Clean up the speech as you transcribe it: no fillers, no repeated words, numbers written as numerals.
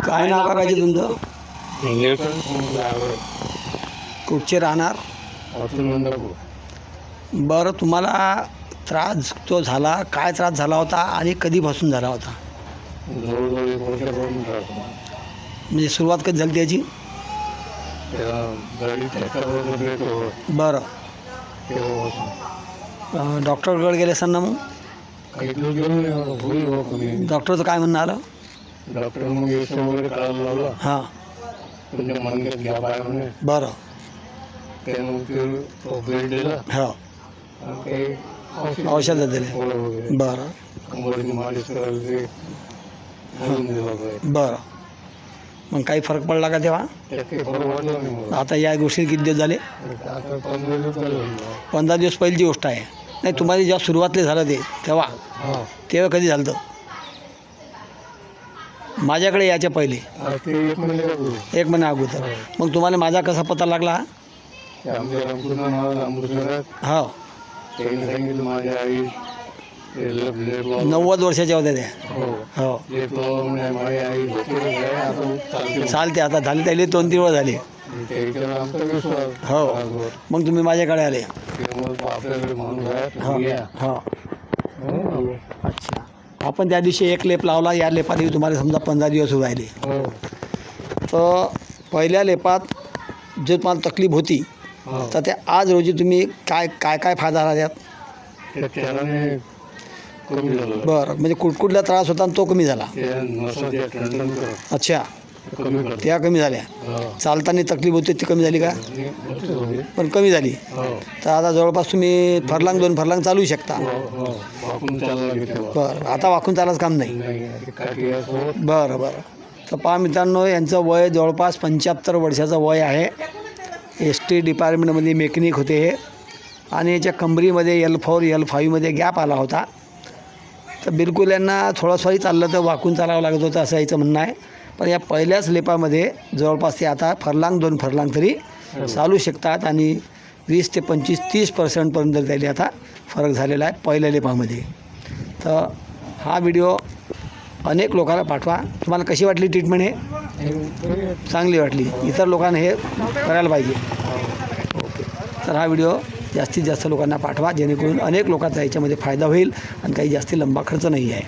काय नाव काकाजी तुमचं? कुठचे राहणार? बरं, तुम्हाला त्रास तो झाला, काय त्रास झाला होता आणि कधीपासून झाला होता? म्हणजे सुरुवात कधी झाली त्याची? बरं, डॉक्टरकडे गेले असताना मग डॉक्टरचं काय म्हणणं आलं? डॉक्टर मग वगैरे करायला लावला. हां, तुमच्या मनगत घ्या पाय म्हणे. बरं, ते मग ते तो बेड दिला हो, आणि काही औषधं दिले. गोळ्या वगैरे बरं कंबरची मालिश करायला ते घालून दिला पाय. बरं, मग काही फरक पडला का तेव्हा? त्यात काही फरक वाटला नाही मला. आता या गोष्टी किती दिवस झाले? आता 15 दिवस झाले मला. 15 दिवस पहिलीची गोष्ट आहे. नाही, तुम्हाला जेव्हा सुरुवातले झालं ते तेव्हा हा. तेव्हा कधी झालं होतं? माझ्याकडे यायच्या पहिले आता ते 1 महिने का करू. 1 महिना अगोदर. मग तुम्हाला माझा कसा पत्ता लागला? ते आमच्या रामकृष्ण महाराज अमृतसरात हो, त्यांनी सांगितलं माझ्या आई ते लेप लावलं. 90 वर्षाच्या होत्या त्या. हो, हो, लेप लावलं म्हणे. माझी आई झोपेली आहे, आता चालते. चालते. आता झाले त्याला 2-3 वेळ झाले. त्याच्यावर आमचा विश्वास. हो, बरोबर. मग तुम्ही माझ्याकडे आले. ते मग आपल्याकडे माणूस आहे, हो, तुम्ही या. हो, हो, आलो. अच्छा. आपण त्या दिवशी एक लेप लावला, या लेपाने तुम्हाला समजा 15 दिवस राहिले. हो. तर पहिल्या लेपात जो तुम्हाला तकलीफ होती, हो. तर त्या आज रोजी तुम्ही काय काय काय फायदा झाला त्यात? त्या त्याने कमी झालं. बरं, म्हणजे कुठकुठला त्रास होता आणि तो कमी झाला. ते नसाच्या टणटण करत अच्छा, कमी करत. त्या कमी झाल्या. हो. चालताना तकलीफ होती ती कमी झाली का? आणि होते थोडी. पण कमी झाली. हो. तर आता जवळपास तुम्ही फरलांग 2 फरलांग चालू शकता. हो, हो. वाकून चालला की तेव्हा. बरं, आता वाकून चालायचं काम नाही. नाही, ते काठी आहे सोबत. बरं बरं. तर पहा मित्रांनो, यांचं वय जवळपास 75 वर्षाचं वय आहे. ST डिपार्टमेंटमध्ये मेकॅनिक होते हे, आणि याच्या कमरीमध्ये L4 L5मध्ये गॅप आला होता. तर बिलकुल यांना थोडंसंही चाललं तर वाकून चालावं लागत होतं असं याचं म्हणणं आहे. पण या पहिल्याच लेपामध्ये जवळपास ते आता फरलांग 2 फरलांग तरी चालू शकतात, आणि 20 ते 25-30% त्याला आता फरक झालेला आहे पहिल्या लेपामध्ये. तर हा व्हिडिओ अनेक लोकांना पाठवा. तुम्हाला कशी वाटली ट्रीटमेंट? हे चांगली वाटली. इतर लोकांना हे करायला पाहिजे. ओके. तर हा व्हिडिओ जास्तीत जास्त लोकांना पाठवा, जेणेकरून अनेक लोकांचा याच्यामध्ये फायदा होईल आणि काही जास्त लंबा खर्च नाही आहे.